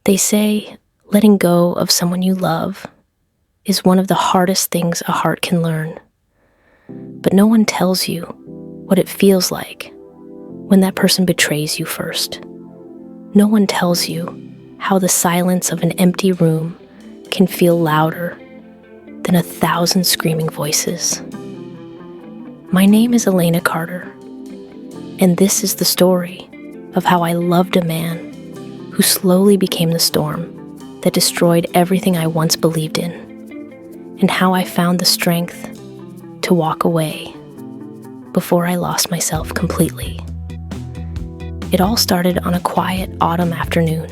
They say letting go of someone you love is one of the hardest things a heart can learn. But no one tells you what it feels like when that person betrays you first. No one tells you how the silence of an empty room can feel louder than 1,000 screaming voices. My name is Elena Carter, and this is the story of how I loved a man who slowly became the storm that destroyed everything I once believed in, and how I found the strength to walk away before I lost myself completely. It all started on a quiet autumn afternoon.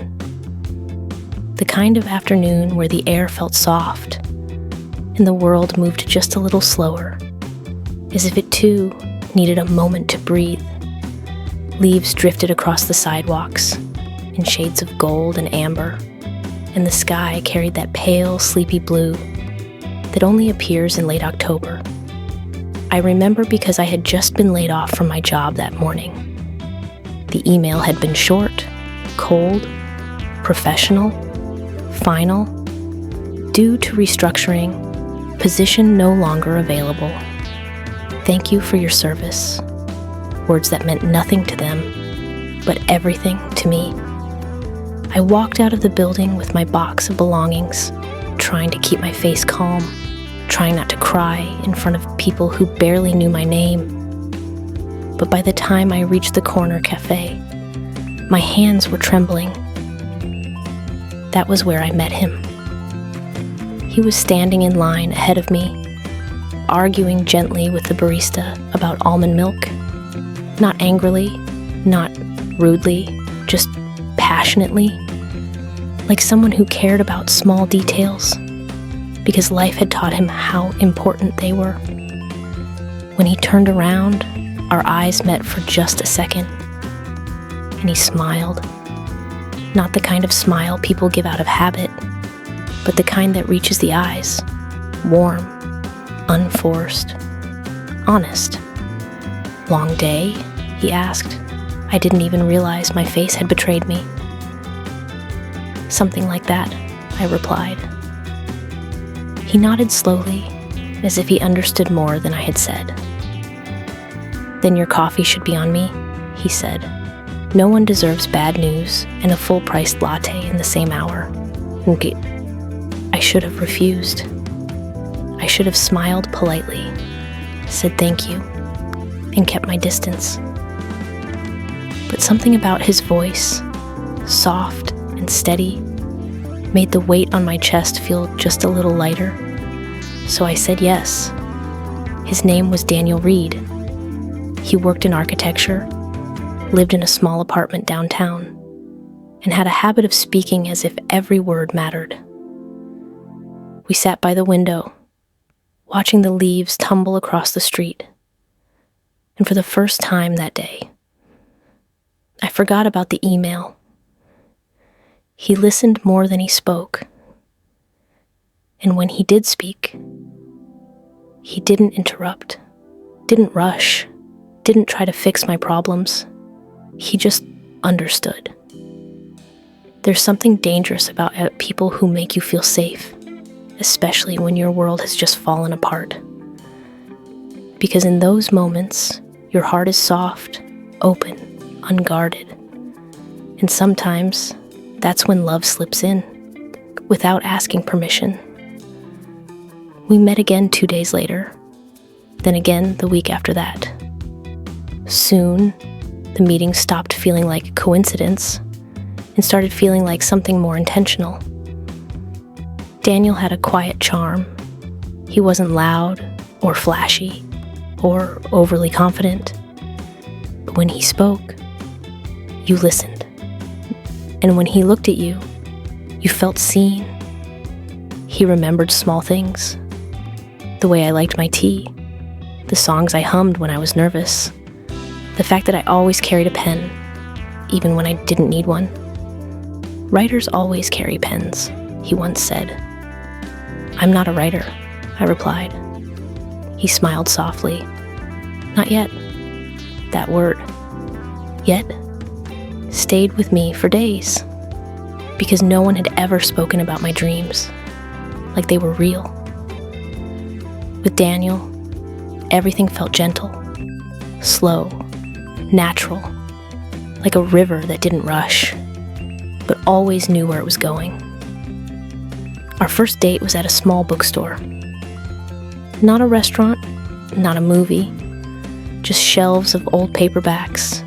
The kind of afternoon where the air felt soft and the world moved just a little slower, as if it too needed a moment to breathe. Leaves drifted across the sidewalks in shades of gold and amber, and the sky carried that pale, sleepy blue that only appears in late October. I remember because I had just been laid off from my job that morning. The email had been short, cold, professional, final, due to restructuring, position no longer available. Thank you for your service. Words that meant nothing to them, but everything to me. I walked out of the building with my box of belongings, trying to keep my face calm, trying not to cry in front of people who barely knew my name. But by the time I reached the corner cafe, my hands were trembling. That was where I met him. He was standing in line ahead of me, arguing gently with the barista about almond milk. Not angrily, not rudely, just passionately, like someone who cared about small details, because life had taught him how important they were. When he turned around, our eyes met for just a second, and he smiled. Not the kind of smile people give out of habit, but the kind that reaches the eyes, warm, unforced, honest. Long day? He asked. I didn't even realize my face had betrayed me. Something like that, I replied. He nodded slowly, as if he understood more than I had said. Then your coffee should be on me, he said. No one deserves bad news and a full-priced latte in the same hour. I should have refused. I should have smiled politely, said thank you, and kept my distance. But something about his voice, soft and steady, made the weight on my chest feel just a little lighter. So I said yes. His name was Daniel Reed. He worked in architecture, lived in a small apartment downtown, and had a habit of speaking as if every word mattered. We sat by the window, watching the leaves tumble across the street. And for the first time that day, I forgot about the email. He listened more than he spoke. And when he did speak, he didn't interrupt, didn't rush, didn't try to fix my problems. He just understood. There's something dangerous about people who make you feel safe, especially when your world has just fallen apart. Because in those moments, your heart is soft, open, unguarded. And sometimes, that's when love slips in, without asking permission. We met again 2 days later, then again the week after that. Soon, the meeting stopped feeling like a coincidence and started feeling like something more intentional. Daniel had a quiet charm. He wasn't loud or flashy or overly confident. But when he spoke, you listened. And when he looked at you, you felt seen. He remembered small things. The way I liked my tea, the songs I hummed when I was nervous, the fact that I always carried a pen, even when I didn't need one. Writers always carry pens, he once said. I'm not a writer, I replied. He smiled softly. Not yet. That word, yet, stayed with me for days. because no one had ever spoken about my dreams, like they were real. With Daniel, everything felt gentle, slow, natural, like a river that didn't rush, but always knew where it was going. Our first date was at a small bookstore. Not a restaurant, not a movie, just shelves of old paperbacks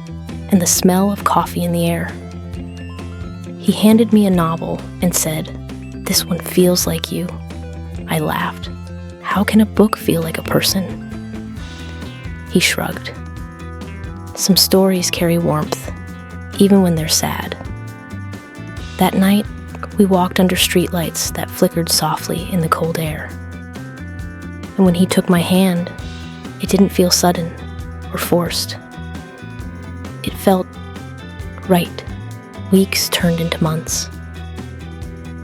and the smell of coffee in the air. He handed me a novel and said, "This one feels like you." I laughed. How can a book feel like a person? He shrugged. Some stories carry warmth, even when they're sad. That night, we walked under streetlights that flickered softly in the cold air. And when he took my hand, it didn't feel sudden or forced. It felt right. Weeks turned into months.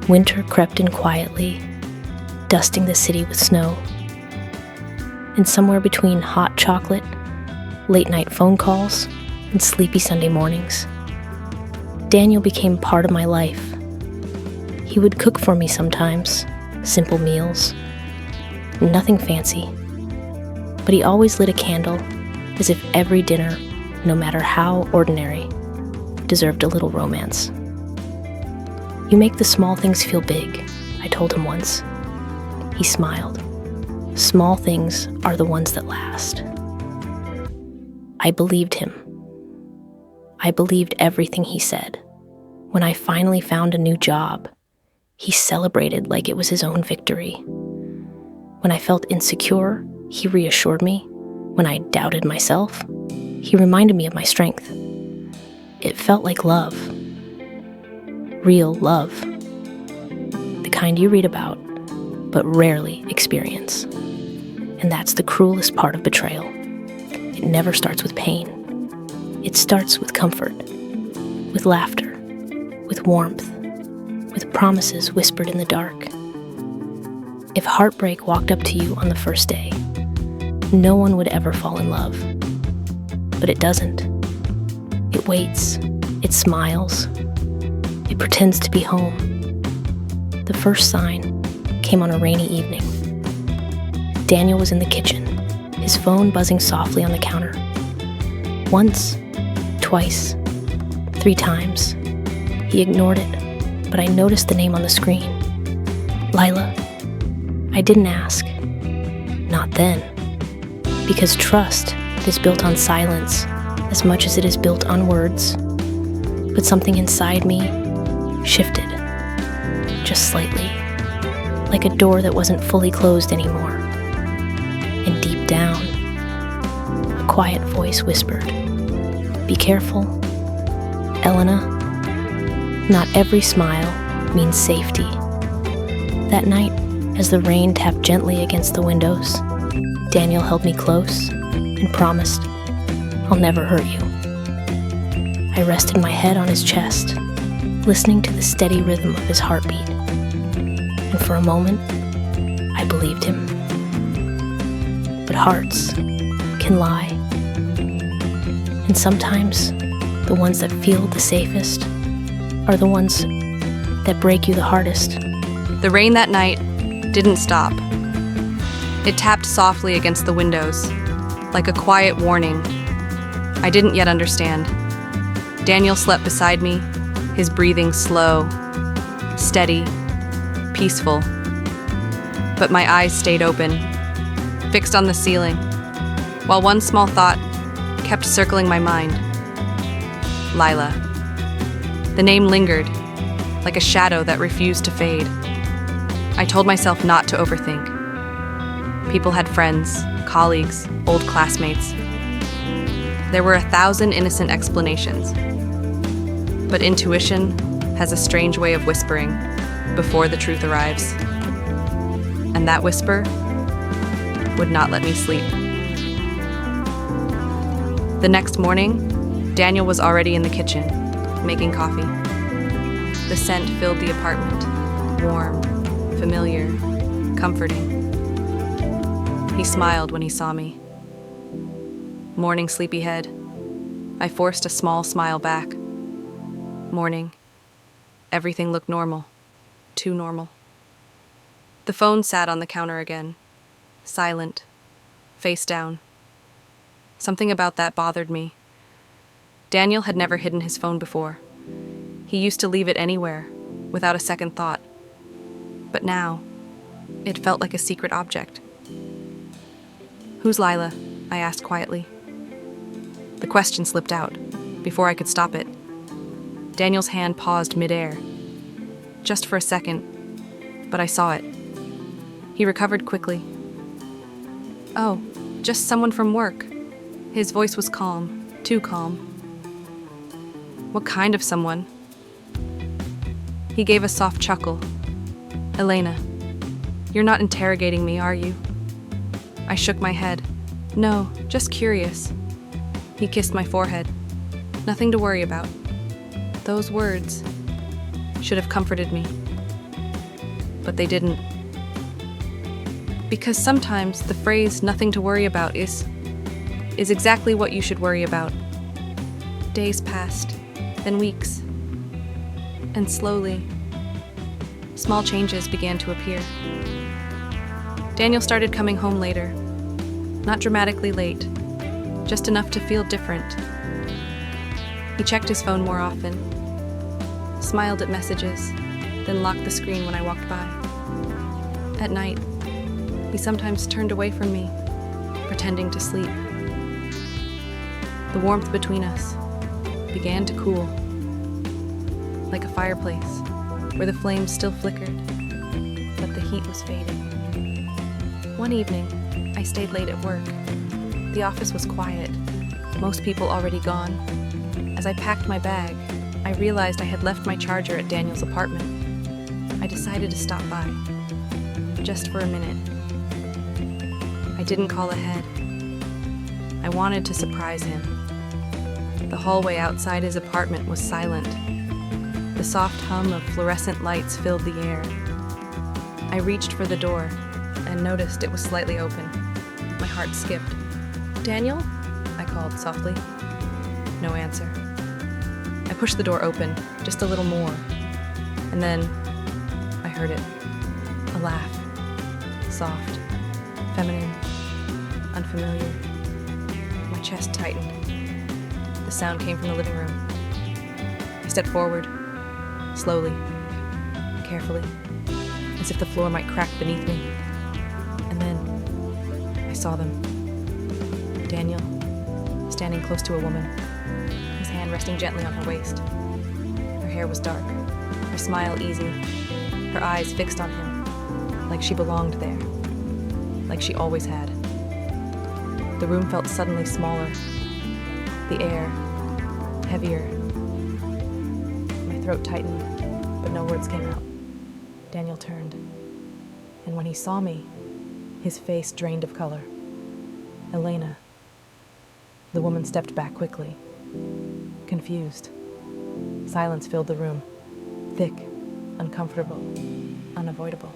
Winter crept in quietly, dusting the city with snow. And somewhere between hot chocolate, late-night phone calls, and sleepy Sunday mornings, Daniel became part of my life. He would cook for me sometimes, simple meals, nothing fancy. But he always lit a candle, as if every dinner, no matter how ordinary, deserved a little romance. "You make the small things feel big," I told him once. He smiled. "Small things are the ones that last." I believed him. I believed everything he said. When I finally found a new job, he celebrated like it was his own victory. When I felt insecure, he reassured me. When I doubted myself, he reminded me of my strength. It felt like love. Real love. The kind you read about, but rarely experience. And that's the cruelest part of betrayal. It never starts with pain. It starts with comfort, with laughter, with warmth, with promises whispered in the dark. If heartbreak walked up to you on the first day, no one would ever fall in love. But it doesn't. It waits. It smiles. It pretends to be home. The first sign came on a rainy evening. Daniel was in the kitchen, his phone buzzing softly on the counter. Once, twice, 3 times. He ignored it, but I noticed the name on the screen. Lila. I didn't ask. Not then. Because trust is built on silence as much as it is built on words. But something inside me shifted, just slightly, like a door that wasn't fully closed anymore. And deep down, a quiet voice whispered, "Be careful, Elena. Not every smile means safety." That night, as the rain tapped gently against the windows, Daniel held me close and promised, "I'll never hurt you." I rested my head on his chest, listening to the steady rhythm of his heartbeat. And for a moment, I believed him. But hearts can lie. And sometimes, the ones that feel the safest are the ones that break you the hardest. The rain that night didn't stop. It tapped softly against the windows, like a quiet warning. I didn't yet understand. Daniel slept beside me, his breathing slow, steady, peaceful. But my eyes stayed open, fixed on the ceiling, while one small thought kept circling my mind. Lila. The name lingered, like a shadow that refused to fade. I told myself not to overthink. People had friends, colleagues, old classmates. There were 1,000 innocent explanations. But intuition has a strange way of whispering before the truth arrives. And that whisper would not let me sleep. The next morning, Daniel was already in the kitchen, making coffee. The scent filled the apartment, warm, familiar, comforting. He smiled when he saw me. Morning, sleepyhead. I forced a small smile back. Morning, everything looked normal. Too normal. The phone sat on the counter again, silent, face down. Something about that bothered me. Daniel had never hidden his phone before. He used to leave it anywhere, without a second thought. But now, it felt like a secret object. "Who's Lila?" I asked quietly. The question slipped out, before I could stop it. Daniel's hand paused midair. Just for a second, but I saw it. He recovered quickly. "Oh, just someone from work." His voice was calm, too calm. "What kind of someone?" He gave a soft chuckle. "Elena, you're not interrogating me, are you?" I shook my head. "No, just curious." He kissed my forehead. "Nothing to worry about." Those words should have comforted me, but they didn't. Because sometimes the phrase "nothing to worry about" is exactly what you should worry about. Days passed, then weeks, and slowly, small changes began to appear. Daniel started coming home later, not dramatically late, just enough to feel different. He checked his phone more often, smiled at messages, then locked the screen when I walked by. At night, he sometimes turned away from me, pretending to sleep. The warmth between us began to cool, like a fireplace where the flames still flickered, but the heat was fading. One evening, I stayed late at work. The office was quiet, most people already gone. As I packed my bag, I realized I had left my charger at Daniel's apartment. I decided to stop by, just for a minute. I didn't call ahead. I wanted to surprise him. The hallway outside his apartment was silent. The soft hum of fluorescent lights filled the air. I reached for the door and noticed it was slightly open. My heart skipped. "Daniel?" I called softly. No answer. I pushed the door open, just a little more, and then I heard it. A laugh. Soft, feminine, unfamiliar. My chest tightened. The sound came from the living room. I stepped forward, slowly, carefully, as if the floor might crack beneath me. And then I saw them. Daniel, standing close to a woman, his hand resting gently on her waist. Her hair was dark, her smile easy, her eyes fixed on him, like she belonged there, like she always had. The room felt suddenly smaller, the air heavier. My throat tightened, but no words came out. Daniel turned, and when he saw me, his face drained of color. "Elena." The woman stepped back quickly, confused. Silence filled the room, thick, uncomfortable, unavoidable.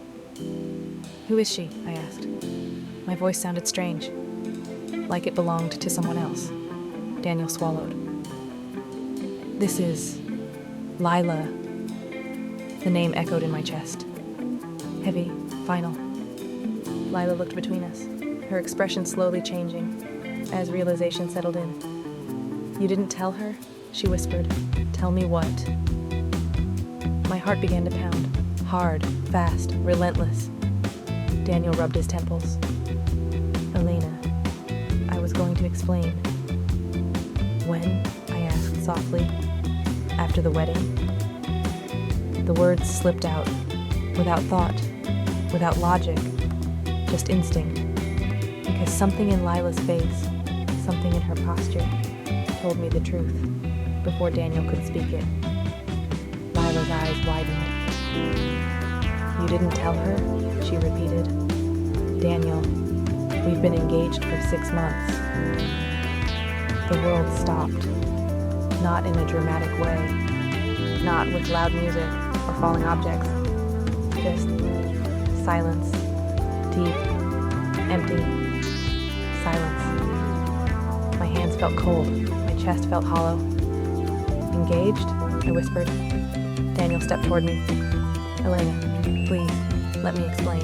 "Who is she?" I asked. My voice sounded strange, like it belonged to someone else. Daniel swallowed. "This is Lila." The name echoed in my chest. Heavy, final. Lila looked between us, her expression slowly changing as realization settled in. "You didn't tell her?" she whispered. "Tell me what?" My heart began to pound, hard, fast, relentless. Daniel rubbed his temples. "Elena, I was going to explain." "When?" I asked softly. "After the wedding?" The words slipped out, without thought, without logic, just instinct. Because something in Lila's face, something in her posture, told me the truth, before Daniel could speak it. Lila's eyes widened. "You didn't tell her?" she repeated. "Daniel, we've been engaged for 6 months." The world stopped, not in a dramatic way, not with loud music or falling objects, just silence, deep, empty silence. My hands felt cold, my chest felt hollow. "Engaged?" I whispered. Daniel Daniel stepped toward me. Elena, please, let me explain.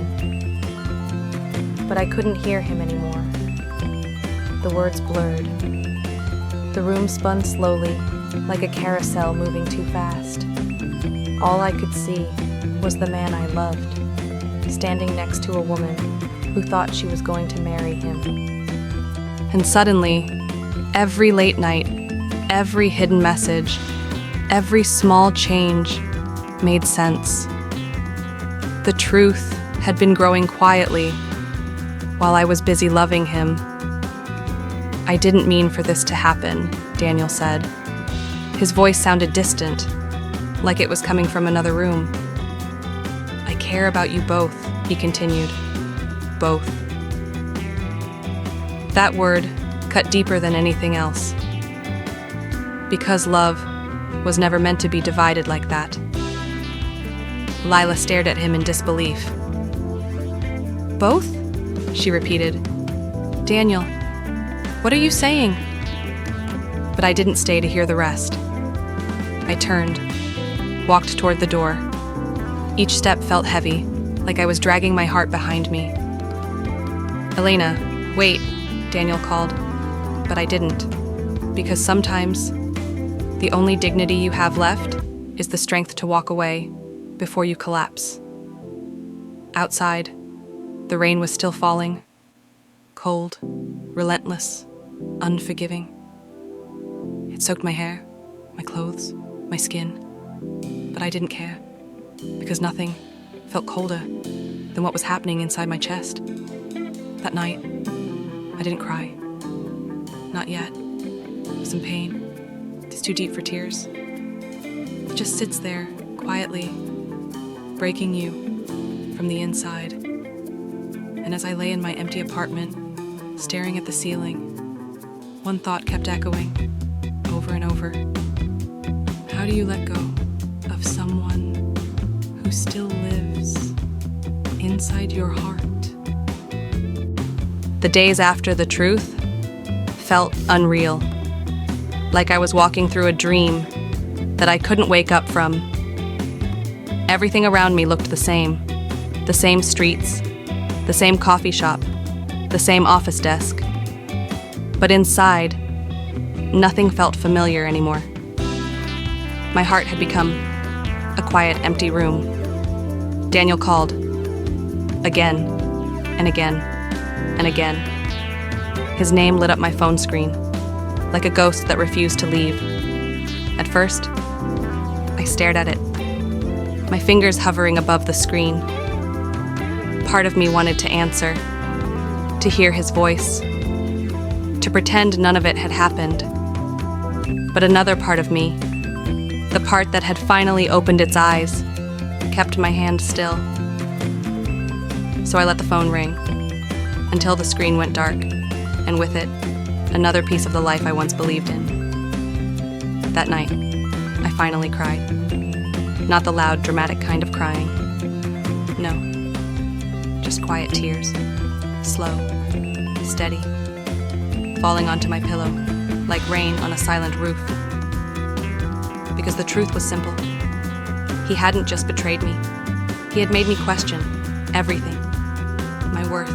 But I couldn't hear him anymore. The words blurred. The room spun slowly, like a carousel moving too fast. All I could see was the man I loved, standing next to a woman who thought she was going to marry him. And suddenly, every late night, every hidden message, every small change made sense. The truth had been growing quietly while I was busy loving him. I didn't mean for this to happen, Daniel said. His voice sounded distant, like it was coming from another room. I care about you both, he continued. Both. That word cut deeper than anything else. Because love was never meant to be divided like that. Lila stared at him in disbelief. Both? She repeated. Daniel, what are you saying? But I didn't stay to hear the rest. I turned, walked toward the door. Each step felt heavy, like I was dragging my heart behind me. Elena, wait, Daniel called. But I didn't, because sometimes the only dignity you have left is the strength to walk away before you collapse. Outside, the rain was still falling, cold, relentless, unforgiving. It soaked my hair, my clothes, my skin, but I didn't care, because nothing felt colder than what was happening inside my chest. That night, I didn't cry. Not yet. Some pain. It's too deep for tears. It just sits there, quietly, breaking you from the inside. And as I lay in my empty apartment, staring at the ceiling, one thought kept echoing, over and over. How do you let go of someone who still lives inside your heart? The days after the truth felt unreal, like I was walking through a dream that I couldn't wake up from. Everything around me looked the same streets, the same coffee shop, the same office desk. But inside, nothing felt familiar anymore. My heart had become a quiet, empty room. Daniel called, again and again and again. His name lit up my phone screen, like a ghost that refused to leave. At first, I stared at it, my fingers hovering above the screen. Part of me wanted to answer, to hear his voice, to pretend none of it had happened. But another part of me, the part that had finally opened its eyes, kept my hand still. So I let the phone ring, until the screen went dark, and with it, another piece of the life I once believed in. That night, I finally cried. Not the loud, dramatic kind of crying. No, just quiet tears, slow, steady, falling onto my pillow, like rain on a silent roof. Because the truth was simple. He hadn't just betrayed me. He had made me question everything. My worth,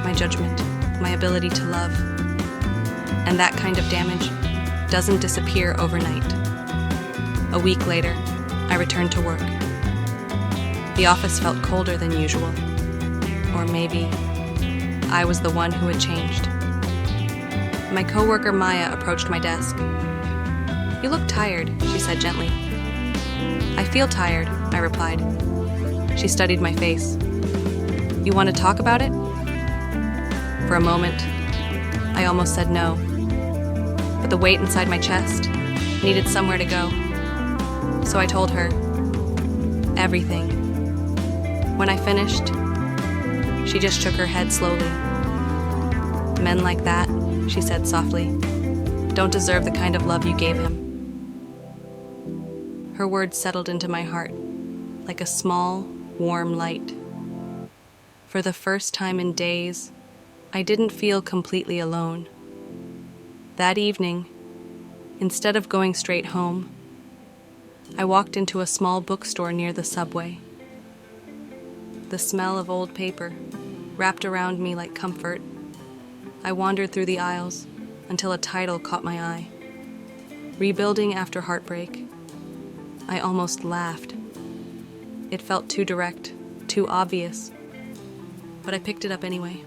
my judgment, my ability to love. And that kind of damage doesn't disappear overnight. A week later, I returned to work. The office felt colder than usual. Or maybe I was the one who had changed. My coworker Maya approached my desk. "You look tired," she said gently. "I feel tired," I replied. She studied my face. "You want to talk about it?" For a moment, I almost said no. But the weight inside my chest needed somewhere to go. So I told her everything. When I finished, she just shook her head slowly. "Men like that," she said softly, "don't deserve the kind of love you gave him." Her words settled into my heart like a small, warm light. For the first time in days, I didn't feel completely alone. That evening, instead of going straight home, I walked into a small bookstore near the subway. The smell of old paper wrapped around me like comfort. I wandered through the aisles until a title caught my eye. Rebuilding After Heartbreak. I almost laughed. It felt too direct, too obvious. But I picked it up anyway.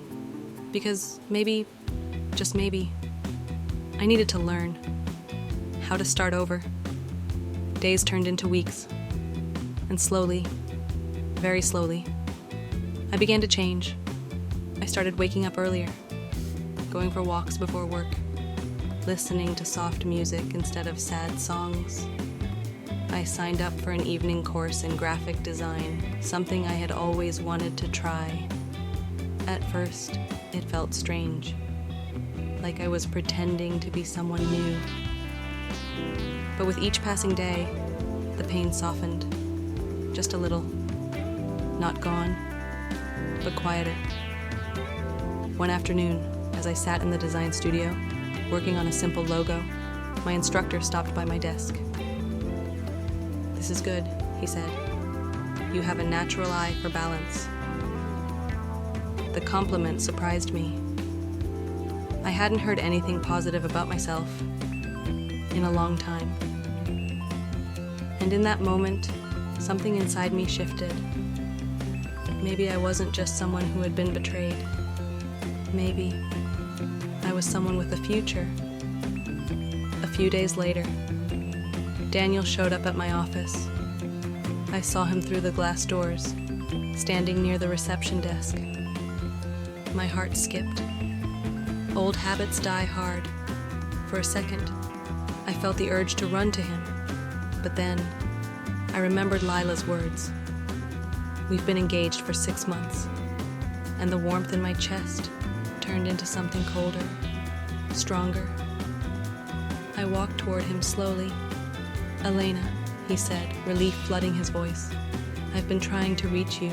Because maybe, just maybe, I needed to learn how to start over. Days turned into weeks. And slowly, very slowly, I began to change. I started waking up earlier, going for walks before work, listening to soft music instead of sad songs. I signed up for an evening course in graphic design, something I had always wanted to try. At first, it felt strange, like I was pretending to be someone new. But with each passing day, the pain softened, just a little. Not gone, but quieter. One afternoon, as I sat in the design studio, working on a simple logo, my instructor stopped by my desk. "This is good," he said. "You have a natural eye for balance." The compliment surprised me. I hadn't heard anything positive about myself in a long time. And in that moment, something inside me shifted. Maybe I wasn't just someone who had been betrayed. Maybe I was someone with a future. A few days later, Daniel showed up at my office. I saw him through the glass doors, standing near the reception desk. My heart skipped. Old habits die hard. For a second, I felt the urge to run to him. But then, I remembered Lila's words. We've been engaged for 6 months, and the warmth in my chest turned into something colder, stronger. I walked toward him slowly. "Elena," he said, relief flooding his voice. "I've been trying to reach you.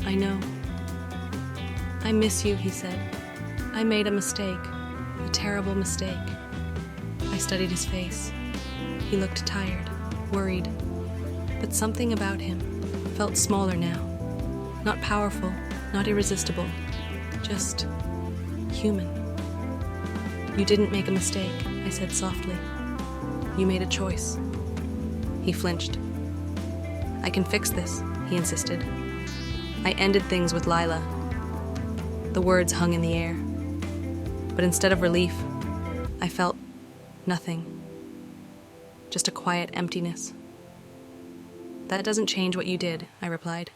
I know." "I miss you," he said. "I made a mistake, a terrible mistake." I studied his face. He looked tired, worried, but something about him felt smaller now. Not powerful, not irresistible, just human. "You didn't make a mistake," I said softly. "You made a choice." He flinched. "I can fix this," he insisted. I ended things with Lila. The words hung in the air. But instead of relief, I felt nothing. Just a quiet emptiness. "That doesn't change what you did," I replied.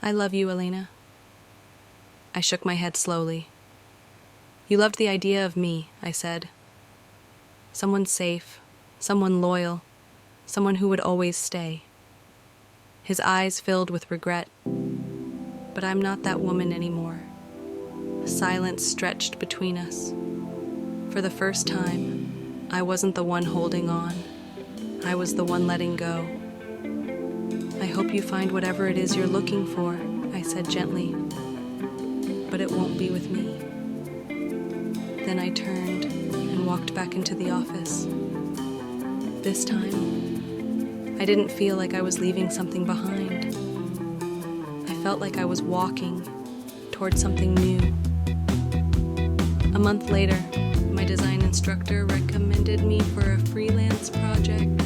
"I love you, Elena." I shook my head slowly. "You loved the idea of me," I said. "Someone safe, someone loyal, someone who would always stay." His eyes filled with regret. "But I'm not that woman anymore." A silence stretched between us. For the first time, I wasn't the one holding on. I was the one letting go. "I hope you find whatever it is you're looking for," I said gently. "But it won't be with me." Then I turned and walked back into the office. This time, I didn't feel like I was leaving something behind. I felt like I was walking toward something new. A month later, my design instructor recommended me for a freelance project.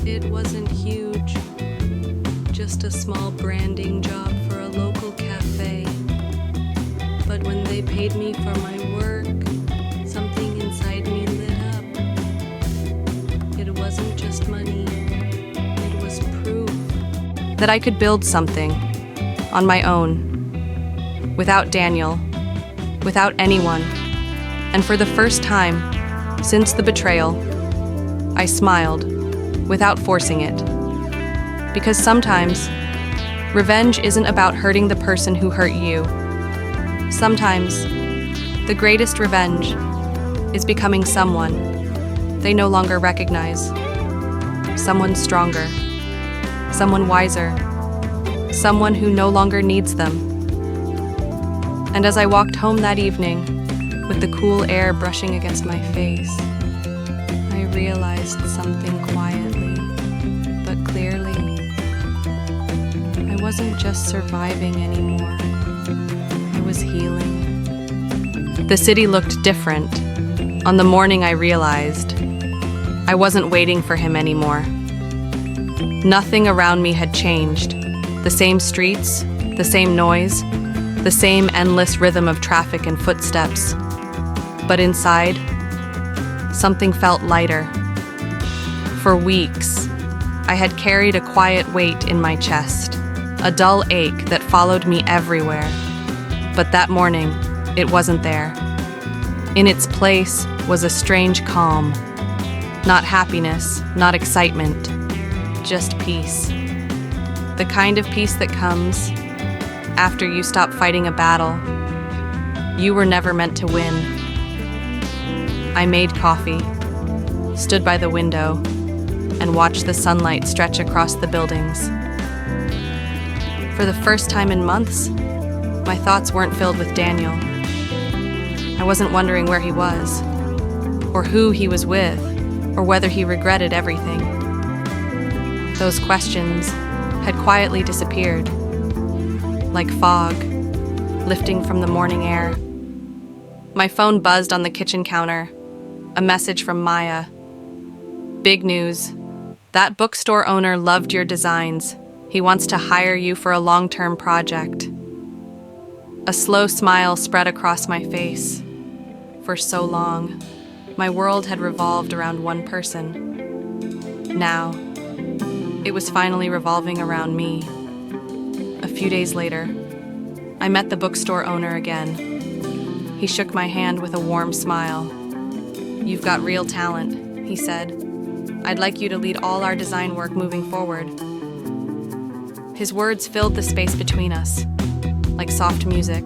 It wasn't huge, just a small branding job for a local cafe. But when they paid me for my work, something inside me lit up. It wasn't just money, it was proof that I could build something on my own, without Daniel, without anyone. And for the first time since the betrayal, I smiled without forcing it. Because sometimes, revenge isn't about hurting the person who hurt you. Sometimes, the greatest revenge is becoming someone they no longer recognize. Someone stronger, someone wiser, someone who no longer needs them. And as I walked home that evening, with the cool air brushing against my face, I realized something quietly. clearly. I wasn't just surviving anymore. I was healing. The city looked different. On the morning I realized I wasn't waiting for him anymore. Nothing around me had changed. The same streets, the same noise, the same endless rhythm of traffic and footsteps. But inside, something felt lighter. For weeks, I had carried a quiet weight in my chest, a dull ache that followed me everywhere. But that morning, it wasn't there. In its place was a strange calm. Not happiness, not excitement, just peace. The kind of peace that comes after you stop fighting a battle you were never meant to win. I made coffee, stood by the window, and watched the sunlight stretch across the buildings. For the first time in months, my thoughts weren't filled with Daniel. I wasn't wondering where he was, or who he was with, or whether he regretted everything. Those questions had quietly disappeared, like fog lifting from the morning air. My phone buzzed on the kitchen counter, a message from Maya. Big news. That bookstore owner loved your designs. He wants to hire you for a long-term project. A slow smile spread across my face. For so long, my world had revolved around one person. Now, it was finally revolving around me. A few days later, I met the bookstore owner again. He shook my hand with a warm smile. "You've got real talent," he said. "I'd like you to lead all our design work moving forward." His words filled the space between us, like soft music.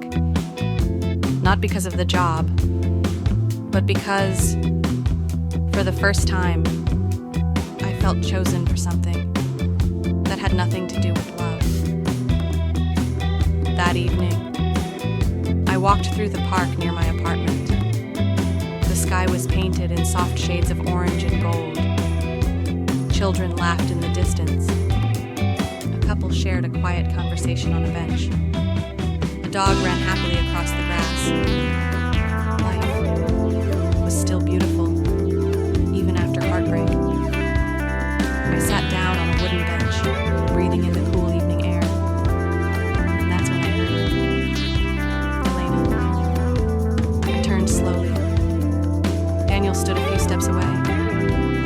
Not because of the job, but because, for the first time, I felt chosen for something that had nothing to do with love. That evening, I walked through the park near my apartment. The sky was painted in soft shades of orange and gold. Children laughed in the distance. A couple shared a quiet conversation on a bench. A dog ran happily across the grass. Life was still beautiful, even after heartbreak. I sat down on a wooden bench, breathing in the cool evening air. And that's when I heard Elena. I turned slowly. Daniel stood a few steps away.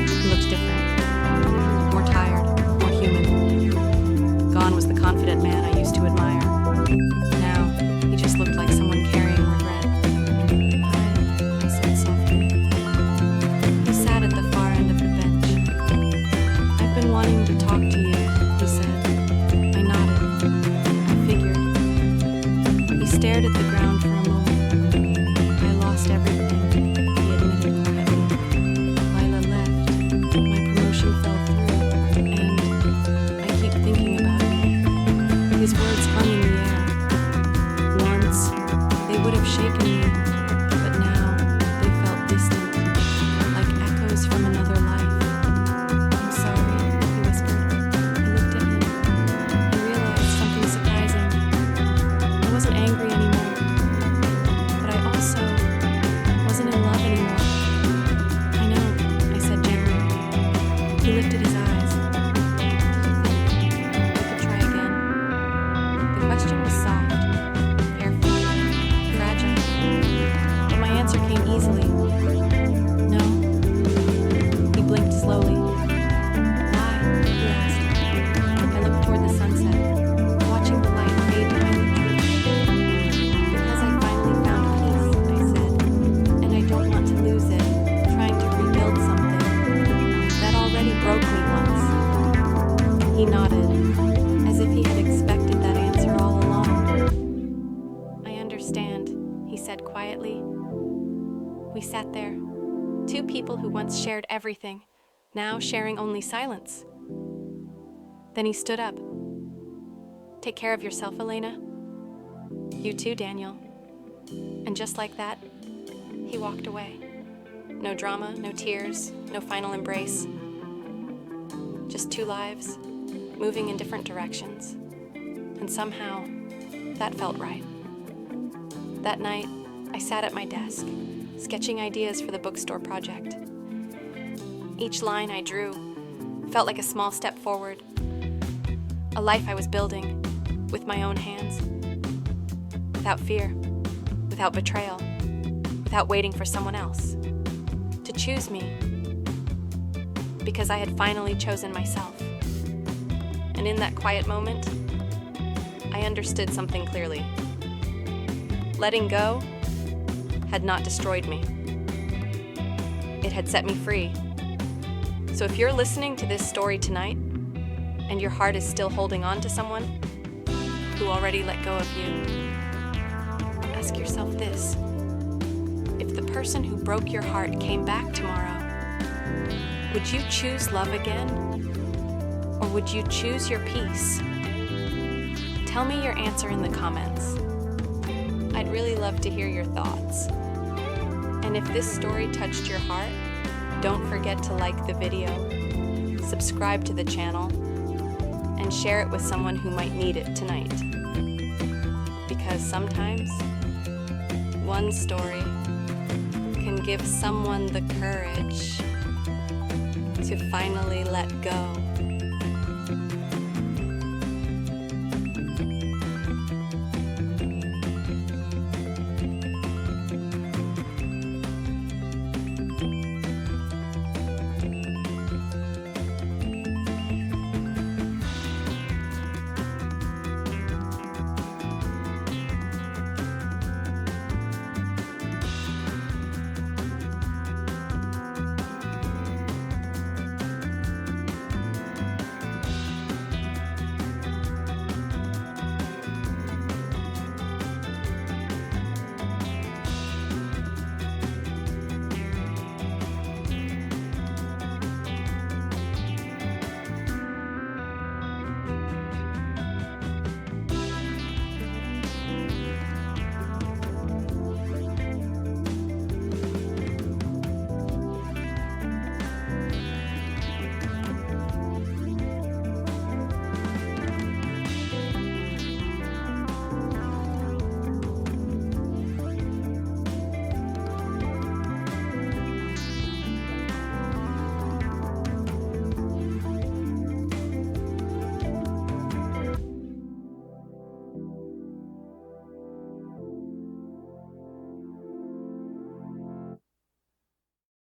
He looked different. More tired, more human. Gone was the confident man I used to admire. Now, he just looked like someone carrying regret. "Hi," I said softly. He sat at the far end of the bench. "I've been wanting to talk to you," he said. I nodded. I figured. He stared at the ground for a moment. "I lost everything," he admitted quietly. "Lila left. My promotion fell through. And I keep thinking about it." His words hung in the air. Once, they would have shaken me, but now they felt distant, like echoes from another life. "I'm sorry," he whispered. I looked at him and realized something surprising. I wasn't angry anymore, but I also wasn't in love anymore. "I know," I said gently. He lifted his eyes. "Do you think we could try again?" The question was soft, careful, fragile, but my answer came easily. "No." He blinked slowly. "Why?" he asked. I looked toward the sunset, watching the light fade behind the trees. "Because I finally found peace," I said, "and I don't want to lose it, trying to rebuild something that already broke me once." He nodded, as if he had expected that answer all along. "I understand," he said quietly. We sat there, two people who once shared everything, now sharing only silence. Then he stood up. "Take care of yourself, Elena." "You too, Daniel." And just like that, he walked away. No drama, no tears, no final embrace. Just two lives, moving in different directions, and somehow that felt right. That night, I sat at my desk, sketching ideas for the bookstore project. Each line I drew felt like a small step forward, a life I was building with my own hands, without fear, without betrayal, without waiting for someone else to choose me, because I had finally chosen myself. And in that quiet moment, I understood something clearly. Letting go had not destroyed me. It had set me free. So if you're listening to this story tonight, and your heart is still holding on to someone who already let go of you, ask yourself this: if the person who broke your heart came back tomorrow, would you choose love again? Or would you choose your peace? Tell me your answer in the comments. I'd really love to hear your thoughts. And if this story touched your heart, don't forget to like the video, subscribe to the channel, and share it with someone who might need it tonight. Because sometimes, one story can give someone the courage to finally let go.